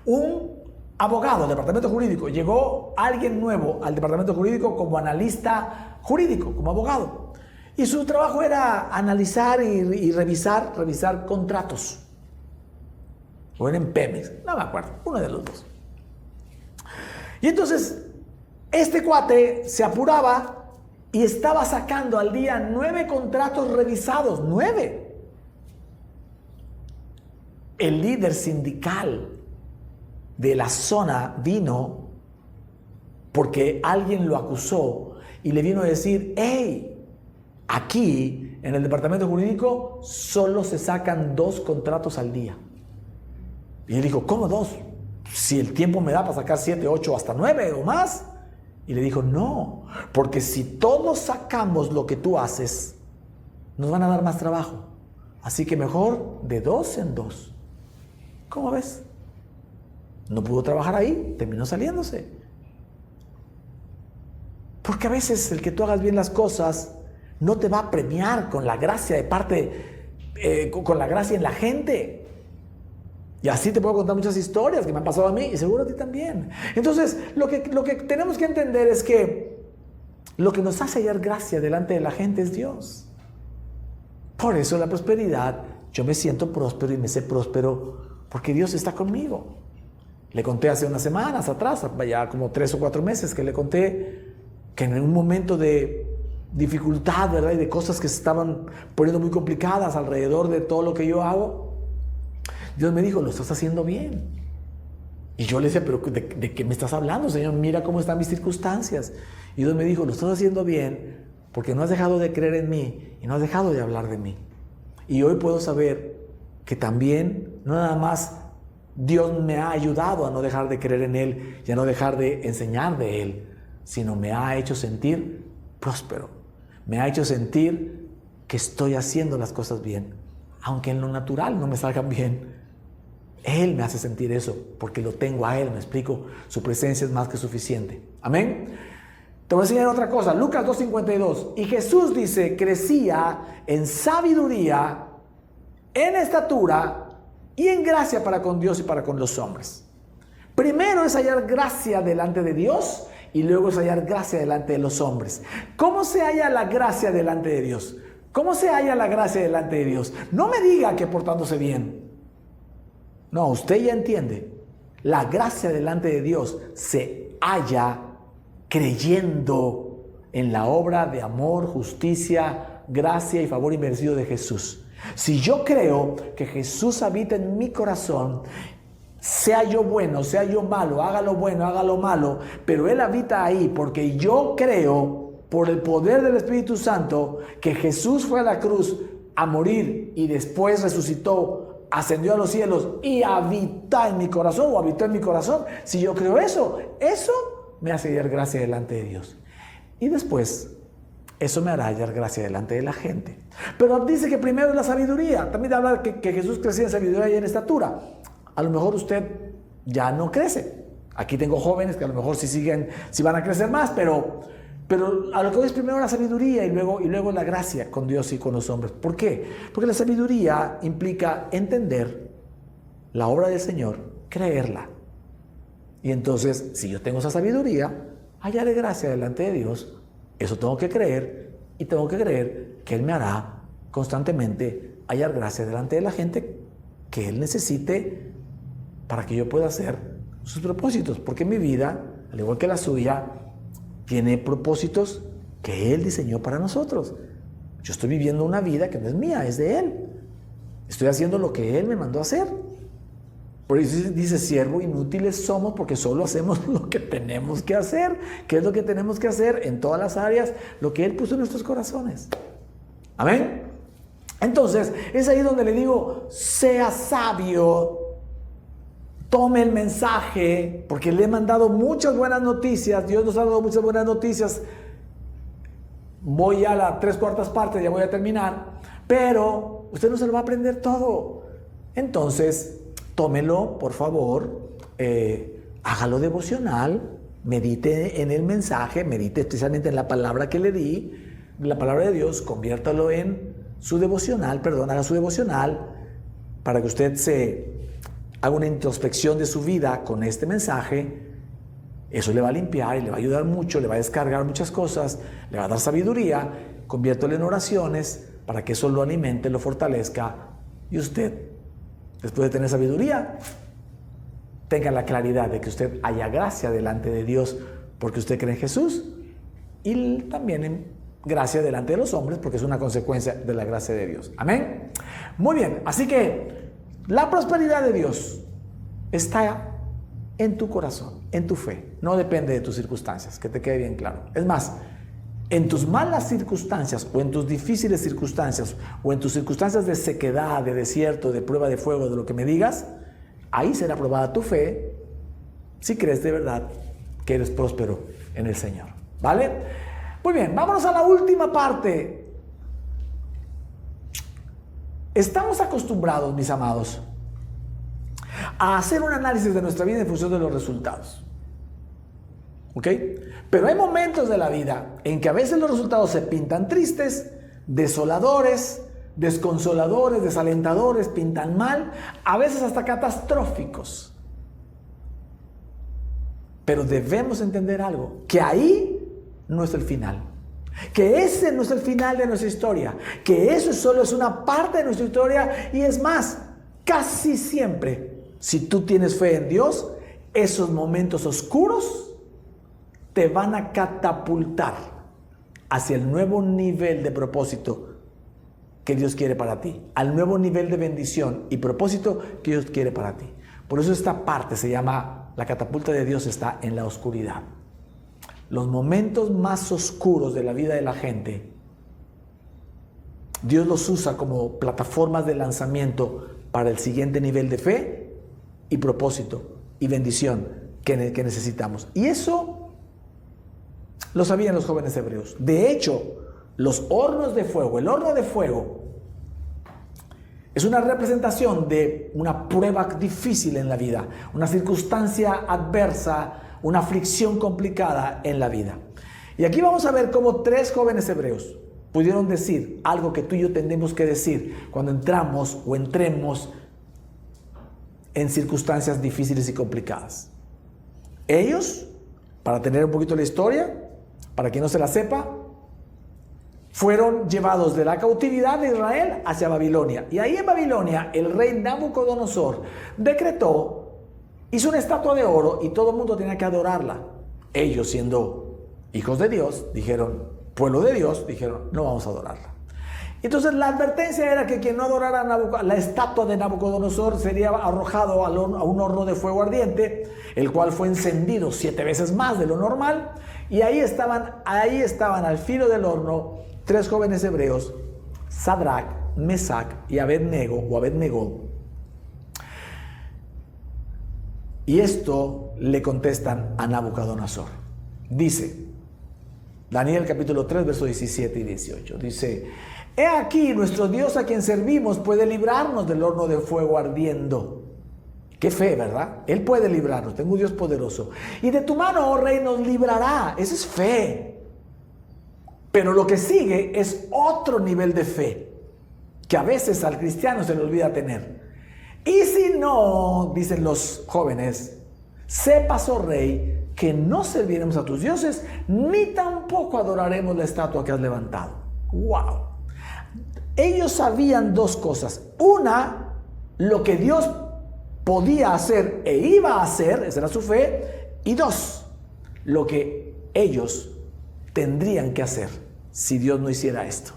Un abogado del departamento jurídico. Llegó alguien nuevo al departamento jurídico como analista jurídico, como abogado. Y su trabajo era analizar y revisar contratos. O era en Pemex, no me acuerdo, uno de los dos. Y entonces, este cuate se apuraba y estaba sacando al día 9 contratos revisados, 9. El líder sindical de la zona vino porque alguien lo acusó y le vino a decir, hey, aquí en el departamento jurídico solo se sacan 2 contratos al día. Y él dijo, ¿cómo 2? Si el tiempo me da para sacar 7, 8, hasta 9 o más. Y le dijo, no, porque si todos sacamos lo que tú haces, nos van a dar más trabajo. Así que mejor de 2 en 2. ¿Cómo ves? No pudo trabajar ahí, terminó saliéndose. Porque a veces el que tú hagas bien las cosas no te va a premiar con la gracia de parte, con la gracia en la gente. Y así te puedo contar muchas historias que me han pasado a mí y seguro a ti también. Entonces, lo que tenemos que entender es que lo que nos hace hallar gracia delante de la gente es Dios. Por eso la prosperidad, yo me siento próspero y me sé próspero porque Dios está conmigo. Le conté hace unas semanas atrás, ya como 3 o 4 meses, que le conté que en un momento de dificultad, ¿verdad?, y de cosas que se estaban poniendo muy complicadas alrededor de todo lo que yo hago, Dios me dijo, lo estás haciendo bien. Y yo le decía, pero ¿de qué me estás hablando, Señor? Mira cómo están mis circunstancias. Y Dios me dijo, lo estás haciendo bien porque no has dejado de creer en mí y no has dejado de hablar de mí. Y hoy puedo saber que también, no nada más Dios me ha ayudado a no dejar de creer en Él y a no dejar de enseñar de Él, sino me ha hecho sentir próspero. Me ha hecho sentir que estoy haciendo las cosas bien, aunque en lo natural no me salgan bien. Él me hace sentir eso, porque lo tengo a Él, me explico. Su presencia es más que suficiente. Amén. Te voy a enseñar otra cosa. Lucas 2:52. Y Jesús dice, crecía en sabiduría, en estatura y en gracia para con Dios y para con los hombres. Primero es hallar gracia delante de Dios y luego es hallar gracia delante de los hombres. ¿Cómo se halla la gracia delante de Dios? ¿Cómo se halla la gracia delante de Dios? No me diga que portándose bien. No, usted ya entiende. La gracia delante de Dios se halla creyendo en la obra de amor, justicia, gracia y favor inmerecido de Jesús. Si yo creo que Jesús habita en mi corazón, sea yo bueno, sea yo malo, haga lo bueno, haga lo malo, pero Él habita ahí porque yo creo por el poder del Espíritu Santo que Jesús fue a la cruz a morir y después resucitó, ascendió a los cielos y habita en mi corazón o habitó en mi corazón, si yo creo eso me hace hallar gracia delante de Dios. Y después, eso me hará hallar gracia delante de la gente. Pero dice que primero es la sabiduría. También habla que Jesús crecía en sabiduría y en estatura. A lo mejor usted ya no crece. Aquí tengo jóvenes que a lo mejor sí van a crecer más, pero a lo que voy es primero la sabiduría y luego la gracia con Dios y con los hombres. ¿Por qué? Porque la sabiduría implica entender la obra del Señor, creerla. Y entonces, si yo tengo esa sabiduría, hallaré gracia delante de Dios. Eso tengo que creer y tengo que creer que Él me hará constantemente hallar gracia delante de la gente que Él necesite para que yo pueda hacer sus propósitos. Porque mi vida, al igual que la suya, tiene propósitos que Él diseñó para nosotros. Yo estoy viviendo una vida que no es mía, es de Él. Estoy haciendo lo que Él me mandó a hacer. Por eso dice, siervo, inútiles somos porque solo hacemos lo que tenemos que hacer. ¿Qué es lo que tenemos que hacer? En todas las áreas, lo que Él puso en nuestros corazones. Amén. Entonces, es ahí donde le digo, sea sabio, tome el mensaje, porque le he mandado muchas buenas noticias. Dios nos ha dado muchas buenas noticias. Voy a la 3/4 parte, ya voy a terminar. Pero usted no se lo va a aprender todo. Entonces, tómelo, por favor, hágalo devocional, medite en el mensaje, medite especialmente en la palabra que le di, la palabra de Dios, conviértalo en su devocional, haga su devocional para que usted se haga una introspección de su vida con este mensaje. Eso le va a limpiar y le va a ayudar mucho, le va a descargar muchas cosas, le va a dar sabiduría. Conviértelo en oraciones para que eso lo alimente, lo fortalezca y usted, después de tener sabiduría, tenga la claridad de que usted haya gracia delante de Dios porque usted cree en Jesús y también en gracia delante de los hombres porque es una consecuencia de la gracia de Dios. Amén. Muy bien, así que la prosperidad de Dios está en tu corazón, en tu fe. No depende de tus circunstancias, que te quede bien claro. Es más, en tus malas circunstancias o en tus difíciles circunstancias o en tus circunstancias de sequedad, de desierto, de prueba de fuego, de lo que me digas, ahí será probada tu fe si crees de verdad que eres próspero en el Señor. ¿Vale? Muy bien, vámonos a la última parte. Estamos acostumbrados, mis amados, a hacer un análisis de nuestra vida en función de los resultados. ¿Ok? Pero hay momentos de la vida en que a veces los resultados se pintan tristes, desoladores, desconsoladores, desalentadores, pintan mal, a veces hasta catastróficos. Pero debemos entender algo, que ahí no es el final. Que ese no es el final de nuestra historia, que eso solo es una parte de nuestra historia y es más, casi siempre, si tú tienes fe en Dios, esos momentos oscuros te van a catapultar hacia el nuevo nivel de propósito que Dios quiere para ti, al nuevo nivel de bendición y propósito que Dios quiere para ti. Por eso esta parte se llama, la catapulta de Dios está en la oscuridad. Los momentos más oscuros de la vida de la gente, Dios los usa como plataformas de lanzamiento para el siguiente nivel de fe y propósito y bendición que necesitamos. Y eso lo sabían los jóvenes hebreos. De hecho, los hornos de fuego, el horno de fuego es una representación de una prueba difícil en la vida, una circunstancia adversa, una aflicción complicada en la vida. Y aquí vamos a ver cómo 3 jóvenes hebreos pudieron decir algo que tú y yo tenemos que decir cuando entramos o entremos en circunstancias difíciles y complicadas. Ellos, para tener un poquito la historia, para quien no se la sepa, fueron llevados de la cautividad de Israel hacia Babilonia. Y ahí en Babilonia el rey Nabucodonosor decretó, hizo una estatua de oro y todo el mundo tenía que adorarla. Ellos, siendo hijos de Dios, dijeron, pueblo de Dios, dijeron, no vamos a adorarla. Entonces la advertencia era que quien no adorara la estatua de Nabucodonosor sería arrojado a un horno de fuego ardiente, el cual fue encendido 7 veces más de lo normal. Y ahí estaban al filo del horno 3 jóvenes hebreos, Sadrach, Mesac y Abednego. Y esto le contestan a Nabucodonosor. Dice, Daniel capítulo 3, versos 17 y 18. Dice, he aquí nuestro Dios a quien servimos puede librarnos del horno de fuego ardiendo. Qué fe, ¿verdad? Él puede librarnos, tengo un Dios poderoso. Y de tu mano, oh rey, nos librará. Esa es fe. Pero lo que sigue es otro nivel de fe, que a veces al cristiano se le olvida tener. Y si no, dicen los jóvenes, sepas, oh rey, que no serviremos a tus dioses, ni tampoco adoraremos la estatua que has levantado. ¡Wow! Ellos sabían dos cosas. Una, lo que Dios podía hacer e iba a hacer, esa era su fe. Y dos, lo que ellos tendrían que hacer si Dios no hiciera esto.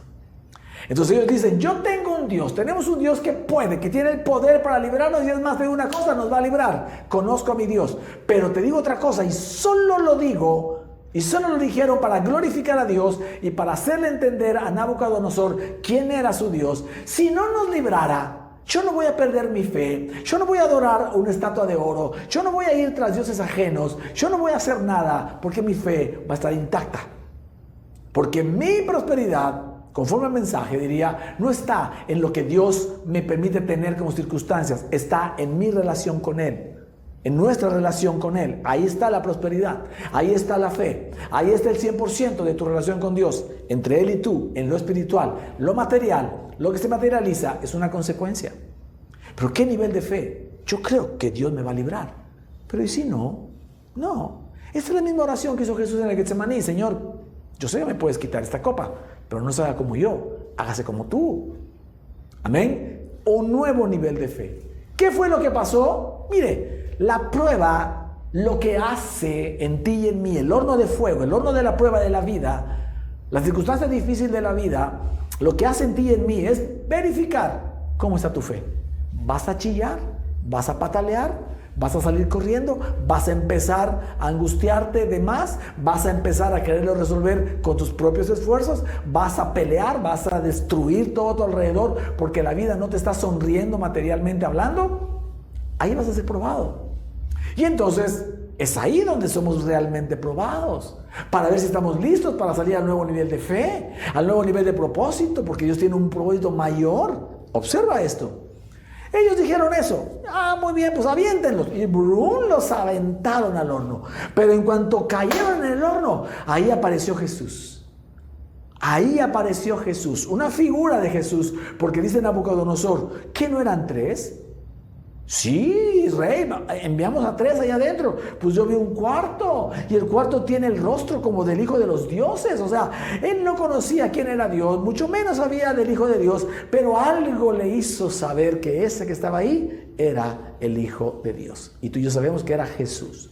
Entonces ellos dicen, yo tengo un Dios, tenemos un Dios que puede, que tiene el poder para librarnos, y es más, de una cosa nos va a librar. Conozco a mi Dios, pero te digo otra cosa, y solo lo digo, y solo lo dijeron para glorificar a Dios y para hacerle entender a Nabucodonosor quién era su Dios. Si no nos librara, yo no voy a perder mi fe, yo no voy a adorar una estatua de oro, yo no voy a ir tras dioses ajenos, yo no voy a hacer nada, porque mi fe va a estar intacta. Porque mi prosperidad, conforme al mensaje, diría, no está en lo que Dios me permite tener como circunstancias, está en mi relación con Él, en nuestra relación con Él. Ahí está la prosperidad, ahí está la fe, ahí está el 100% de tu relación con Dios, entre Él y tú, en lo espiritual. Lo material, lo que se materializa, es una consecuencia. Pero ¿qué nivel de fe? Yo creo que Dios me va a librar. Pero ¿y si no? No. Esta es la misma oración que hizo Jesús en el Getsemaní. Señor, yo sé que me puedes quitar esta copa, pero no se haga como yo, hágase como tú. Amén. Un nuevo nivel de fe. ¿Qué fue lo que pasó? Mire, la prueba, lo que hace en ti y en mí, el horno de fuego, el horno de la prueba de la vida, las circunstancias difíciles de la vida, lo que hace en ti y en mí es verificar cómo está tu fe. ¿Vas a chillar? ¿Vas a patalear? ¿Vas a salir corriendo? ¿Vas a empezar a angustiarte de más? ¿Vas a empezar a quererlo resolver con tus propios esfuerzos? ¿Vas a pelear? ¿Vas a destruir todo a tu alrededor porque la vida no te está sonriendo materialmente hablando? Ahí vas a ser probado. Y entonces es ahí donde somos realmente probados, para ver si estamos listos para salir al nuevo nivel de fe, al nuevo nivel de propósito, porque Dios tiene un propósito mayor. Observa esto. Ellos dijeron eso. Muy bien, pues aviéntenlos. Y brum, los aventaron al horno. Pero en cuanto cayeron en el horno, ahí apareció Jesús. Ahí apareció Jesús, una figura de Jesús, porque dice Nabucodonosor, ¿qué no eran tres? Sí, rey, enviamos a tres allá adentro. Pues yo vi un cuarto, y el cuarto tiene el rostro como del Hijo de los Dioses. O sea, él no conocía quién era Dios, mucho menos sabía del Hijo de Dios, pero algo le hizo saber que ese que estaba ahí era el Hijo de Dios. Y tú y yo sabemos que era Jesús.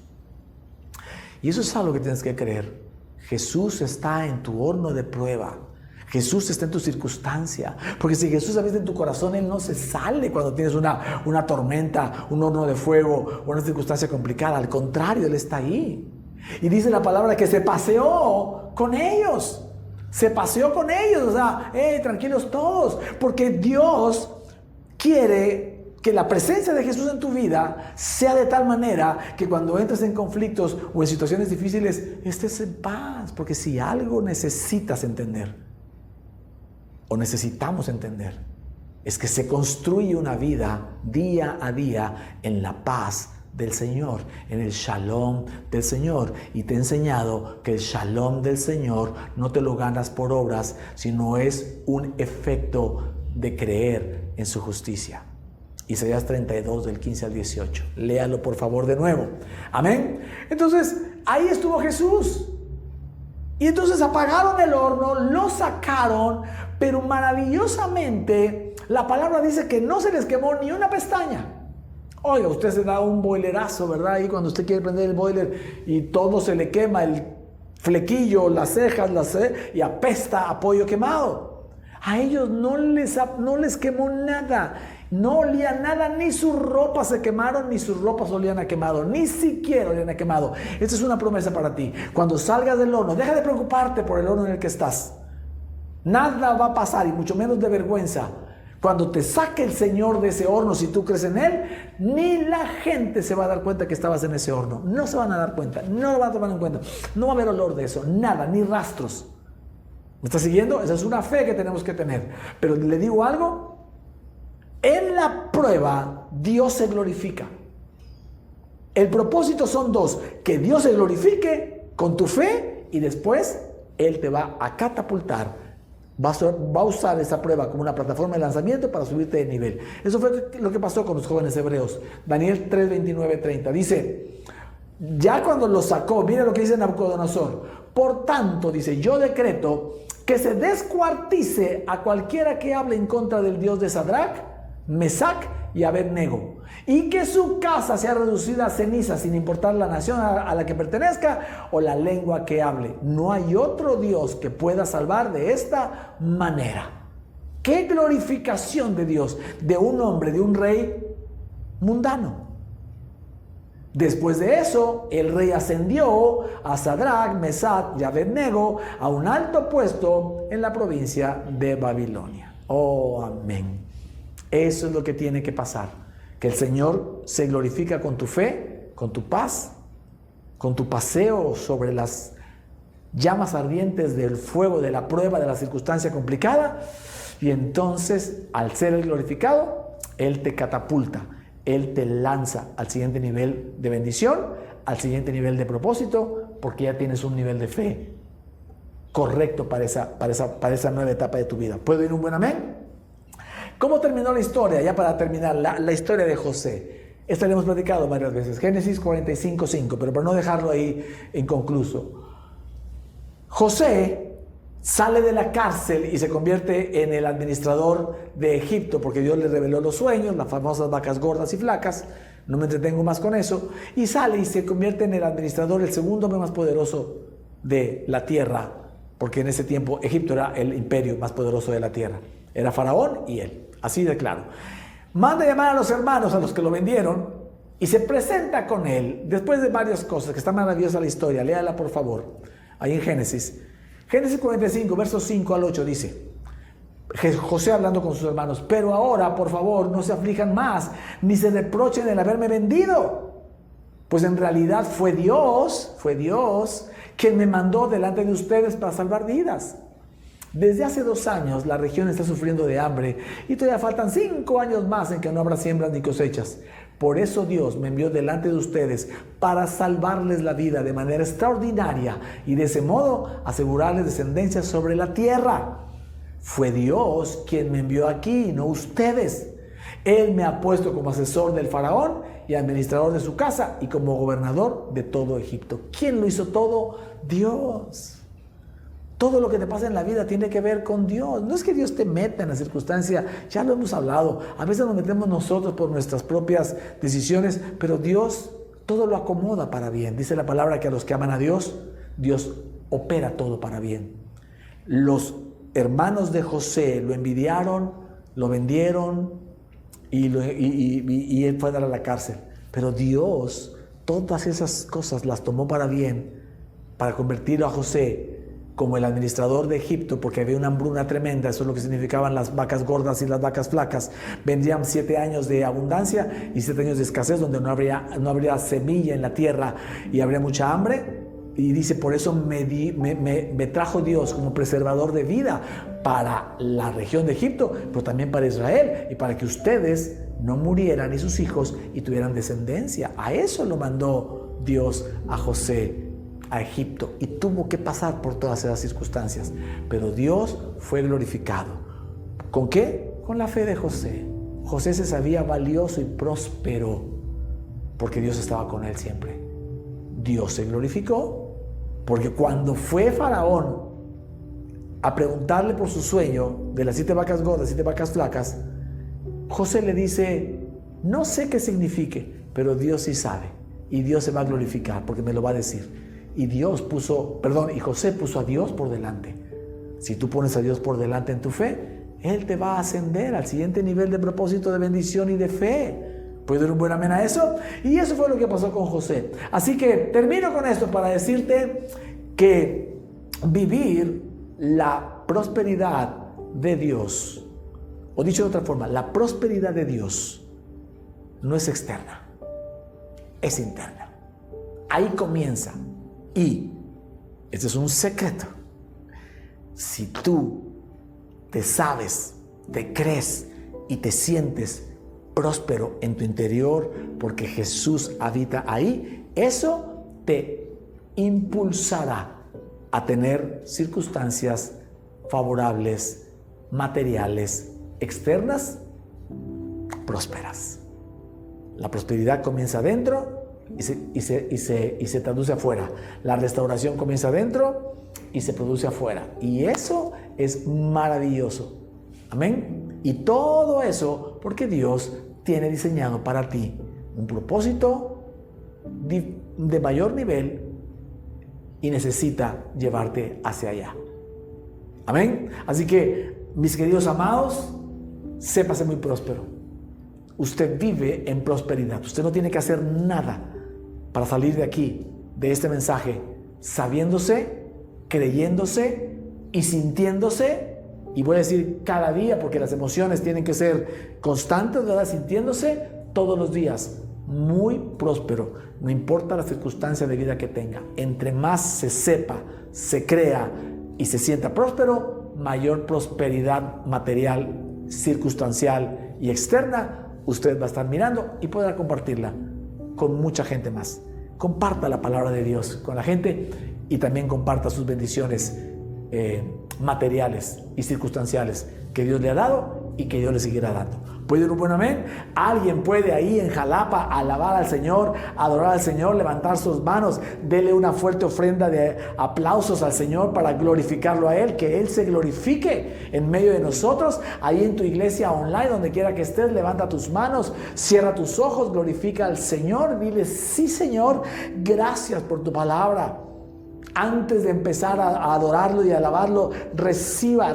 Y eso es algo que tienes que creer. Jesús está en tu horno de prueba. Jesús está en tu circunstancia, porque si Jesús habita en tu corazón, Él no se sale cuando tienes una tormenta, un horno de fuego, una circunstancia complicada. Al contrario, Él está ahí. Y dice la palabra que se paseó con ellos. Se paseó con ellos, o sea, tranquilos todos, porque Dios quiere que la presencia de Jesús en tu vida sea de tal manera que cuando entres en conflictos o en situaciones difíciles, estés en paz, porque si algo necesitas entender, o necesitamos entender, es que se construye una vida día a día en la paz del Señor, en el shalom del Señor. Y te he enseñado que el shalom del Señor no te lo ganas por obras, sino es un efecto de creer en su justicia. Isaías 32 del 15 al 18. Léalo por favor de nuevo. Amén. Entonces, ahí estuvo Jesús. Y entonces apagaron el horno, lo sacaron, pero maravillosamente la palabra dice que no se les quemó ni una pestaña. Oiga, usted se da un boilerazo, ¿verdad? Ahí cuando usted quiere prender el boiler y todo se le quema, el flequillo, las cejas, y apesta a pollo quemado. A ellos no les quemó nada. No olía nada, ni sus ropas se quemaron, ni sus ropas olían a quemado, ni siquiera olían a quemado. Esta es una promesa para ti. Cuando salgas del horno, deja de preocuparte por el horno en el que estás. Nada va a pasar, y mucho menos de vergüenza. Cuando te saque el Señor de ese horno, si tú crees en Él, ni la gente se va a dar cuenta que estabas en ese horno. No se van a dar cuenta, no lo van a tomar en cuenta. No va a haber olor de eso, nada, ni rastros. ¿Me estás siguiendo? Esa es una fe que tenemos que tener. Pero le digo algo, en la prueba Dios se glorifica. El propósito son dos, que Dios se glorifique con tu fe y después Él te va a catapultar. Va a usar esa prueba como una plataforma de lanzamiento para subirte de nivel. Eso fue lo que pasó con los jóvenes hebreos. Daniel 3, 29, 30. Dice, ya cuando los sacó, mira lo que dice Nabucodonosor. Por tanto, dice, yo decreto que se descuartice a cualquiera que hable en contra del Dios de Sadrach, Mesach y Abednego, y que su casa sea reducida a ceniza, sin importar la nación a la que pertenezca o la lengua que hable. No hay otro Dios que pueda salvar de esta manera. ¡Qué glorificación de Dios! De un hombre, de un rey mundano. Después de eso, el rey ascendió a Sadrach, Mesach y Abednego a un alto puesto en la provincia de Babilonia. Oh, amén. Eso es lo que tiene que pasar. Que el Señor se glorifica con tu fe, con tu paz, con tu paseo sobre las llamas ardientes del fuego, de la prueba, de la circunstancia complicada. Y entonces, al ser el glorificado, Él te catapulta. Él te lanza al siguiente nivel de bendición, al siguiente nivel de propósito, porque ya tienes un nivel de fe correcto para esa nueva etapa de tu vida. ¿Puedo ir un buen amén? ¿Cómo terminó la historia? Ya para terminar, la historia de José. Esta la hemos platicado varias veces. Génesis 45:5, pero para no dejarlo ahí inconcluso. José sale de la cárcel y se convierte en el administrador de Egipto, porque Dios le reveló los sueños, las famosas vacas gordas y flacas. No me entretengo más con eso. Y sale y se convierte en el administrador, el segundo hombre más poderoso de la tierra, porque en ese tiempo Egipto era el imperio más poderoso de la tierra. Era Faraón y él. Así de claro. Manda llamar a los hermanos, a los que lo vendieron, y se presenta con él, después de varias cosas, que está maravillosa la historia. Léala por favor, ahí en Génesis. Génesis 45, versos 5 al 8 dice, José hablando con sus hermanos, pero ahora, por favor, no se aflijan más, ni se reprochen el haberme vendido, pues en realidad fue Dios quien me mandó delante de ustedes para salvar vidas. Desde hace 2 años la región está sufriendo de hambre y todavía faltan 5 años más en que no habrá siembras ni cosechas. Por eso Dios me envió delante de ustedes para salvarles la vida de manera extraordinaria y de ese modo asegurarles descendencia sobre la tierra. Fue Dios quien me envió aquí, no ustedes. Él me ha puesto como asesor del faraón y administrador de su casa y como gobernador de todo Egipto. ¿Quién lo hizo todo? Dios. Todo lo que te pasa en la vida tiene que ver con Dios. No es que Dios te meta en la circunstancia, ya lo hemos hablado. A veces nos metemos nosotros por nuestras propias decisiones, pero Dios todo lo acomoda para bien. Dice la palabra que a los que aman a Dios, Dios opera todo para bien. Los hermanos de José lo envidiaron, lo vendieron y él fue a dar a la cárcel. Pero Dios todas esas cosas las tomó para bien, para convertirlo a José como el administrador de Egipto, porque había una hambruna tremenda. Eso es lo que significaban las vacas gordas y las vacas flacas. Vendrían 7 años de abundancia y 7 años de escasez, donde no habría semilla en la tierra y habría mucha hambre. Y dice, por eso me trajo Dios como preservador de vida para la región de Egipto, pero también para Israel, y para que ustedes no murieran y sus hijos y tuvieran descendencia. A eso lo mandó Dios a José a Egipto, y tuvo que pasar por todas esas circunstancias, pero Dios fue glorificado. ¿Con qué? Con la fe de José. José se sabía valioso y próspero porque Dios estaba con él siempre. Dios se glorificó porque cuando fue Faraón a preguntarle por su sueño de las 7 vacas gordas, 7 vacas flacas, José le dice, no sé qué signifique, pero Dios sí sabe, y Dios se va a glorificar porque me lo va a decir. Y José puso a Dios por delante. Si tú pones a Dios por delante en tu fe, Él te va a ascender al siguiente nivel de propósito, de bendición y de fe. ¿Puedo dar un buen amén a eso? Y eso fue lo que pasó con José. Así que termino con esto para decirte que vivir la prosperidad de Dios O dicho de otra forma, la prosperidad de Dios no es externa, es interna. Ahí comienza. Y este es un secreto. Si tú te sabes, te crees y te sientes próspero en tu interior porque Jesús habita ahí, eso te impulsará a tener circunstancias favorables, materiales, externas, prósperas. La prosperidad comienza adentro y se traduce afuera. La restauración comienza adentro y se produce afuera. Y eso es maravilloso. Amén. Y todo eso porque Dios tiene diseñado para ti un propósito de mayor nivel y necesita llevarte hacia allá. Amén. Así que, mis queridos amados, sépase muy próspero. Usted vive en prosperidad. Usted no tiene que hacer nada para salir de aquí, de este mensaje, sabiéndose, creyéndose y sintiéndose. Y voy a decir cada día, porque las emociones tienen que ser constantes, ¿verdad? Sintiéndose todos los días muy próspero, no importa la circunstancia de vida que tenga. Entre más se sepa, se crea y se sienta próspero, mayor prosperidad material, circunstancial y externa usted va a estar mirando y podrá compartirla con mucha gente más. Comparta la palabra de Dios con la gente y también comparta sus bendiciones materiales y circunstanciales que Dios le ha dado y que Dios le seguirá dando. ¿Puede un buen amén? ¿Alguien puede ahí en Jalapa alabar al Señor, adorar al Señor, levantar sus manos, dele una fuerte ofrenda de aplausos al Señor para glorificarlo a Él, que Él se glorifique en medio de nosotros? Ahí en tu iglesia online, donde quiera que estés, levanta tus manos, cierra tus ojos, glorifica al Señor, dile: sí, Señor, gracias por tu palabra. Antes de empezar a adorarlo y a alabarlo, reciba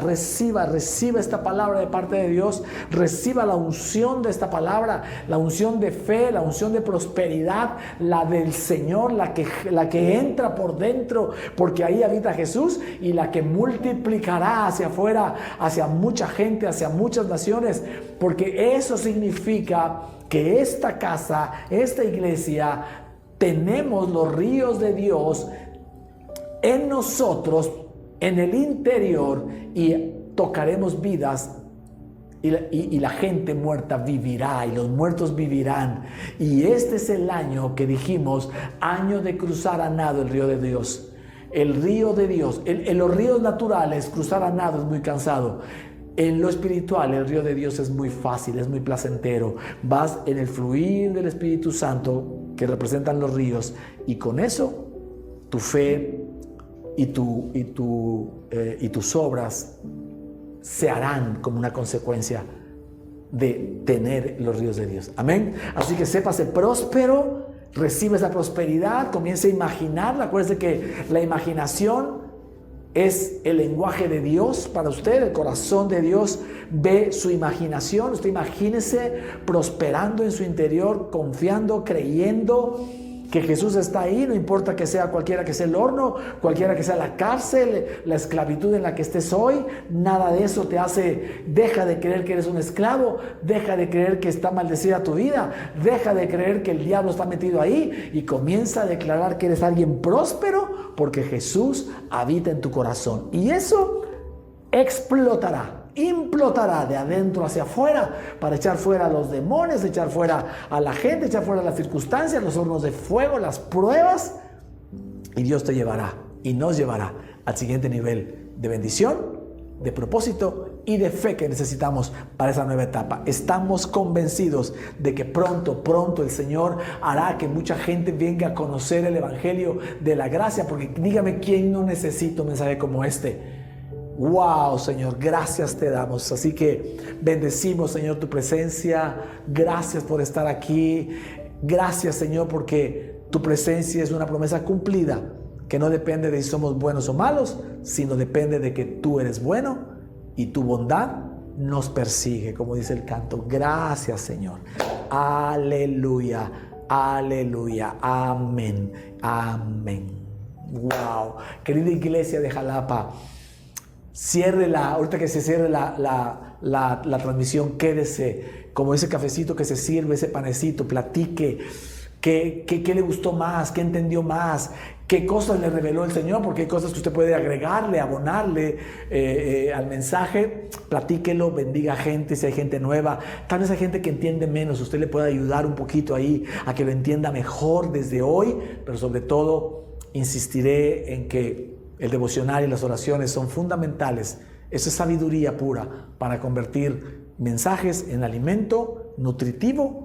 esta palabra de parte de Dios. Reciba la unción de esta palabra, la unción de fe, la unción de prosperidad, la del Señor, la que entra por dentro, porque ahí habita Jesús, y la que multiplicará hacia afuera, hacia mucha gente, hacia muchas naciones, porque eso significa que esta casa, esta iglesia, tenemos los ríos de Dios en nosotros, en el interior, y tocaremos vidas y la gente muerta vivirá y los muertos vivirán. Y este es el año que dijimos, año de cruzar a nado el río de Dios. El río de Dios, en los ríos naturales cruzar a nado es muy cansado. En lo espiritual, el río de Dios es muy fácil, es muy placentero. Vas en el fluir del Espíritu Santo que representan los ríos, y con eso tu fe y tus obras se harán como una consecuencia de tener los ríos de Dios. Amén. Así que sépase próspero, recibe esa prosperidad, comience a imaginarla. Acuérdese que la imaginación es el lenguaje de Dios para usted. El corazón de Dios ve su imaginación. Usted imagínese prosperando en su interior, confiando, creyendo que Jesús está ahí, no importa que sea cualquiera que sea el horno, cualquiera que sea la cárcel, la esclavitud en la que estés hoy. Nada de eso te hace, deja de creer que eres un esclavo, deja de creer que está maldecida tu vida, deja de creer que el diablo está metido ahí, y comienza a declarar que eres alguien próspero porque Jesús habita en tu corazón, y eso implotará de adentro hacia afuera para echar fuera a los demonios, echar fuera a la gente, echar fuera las circunstancias, los hornos de fuego, las pruebas, y Dios te llevará y nos llevará al siguiente nivel de bendición, de propósito y de fe que necesitamos para esa nueva etapa. Estamos convencidos de que pronto el Señor hará que mucha gente venga a conocer el Evangelio de la gracia, porque dígame quién no necesita un mensaje como este. Wow, Señor, gracias te damos. Así que bendecimos, Señor, tu presencia. Gracias por estar aquí. Gracias, Señor, porque tu presencia es una promesa cumplida, que no depende de si somos buenos o malos, sino depende de que tú eres bueno y tu bondad nos persigue, como dice el canto. Gracias, Señor. Aleluya, aleluya, amén, amén. Wow, querida iglesia de Jalapa, ahorita que se cierre la transmisión, quédese, como ese cafecito que se sirve, ese panecito, platique. ¿Qué le gustó más? ¿Qué entendió más? ¿Qué cosas le reveló el Señor? Porque hay cosas que usted puede agregarle, abonarle al mensaje. Platíquelo, bendiga a gente, si hay gente nueva. Tal vez hay gente que entiende menos. Usted le puede ayudar un poquito ahí a que lo entienda mejor desde hoy. Pero sobre todo, insistiré en que el devocional y las oraciones son fundamentales. Eso es sabiduría pura para convertir mensajes en alimento nutritivo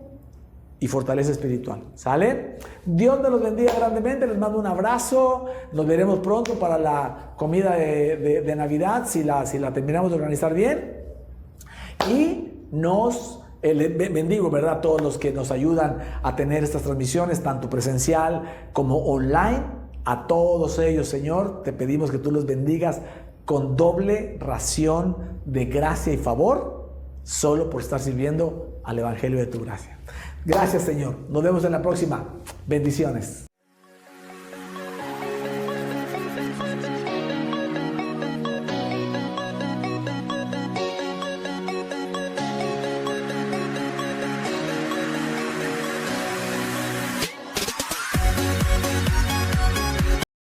y fortaleza espiritual. ¿Sale? Dios me los bendiga grandemente. Les mando un abrazo. Nos veremos pronto para la comida de Navidad, si la terminamos de organizar bien. Y bendigo, ¿verdad?, a todos los que nos ayudan a tener estas transmisiones, tanto presencial como online. A todos ellos, Señor, te pedimos que tú los bendigas con doble ración de gracia y favor, solo por estar sirviendo al Evangelio de tu gracia. Gracias, Señor. Nos vemos en la próxima. Bendiciones.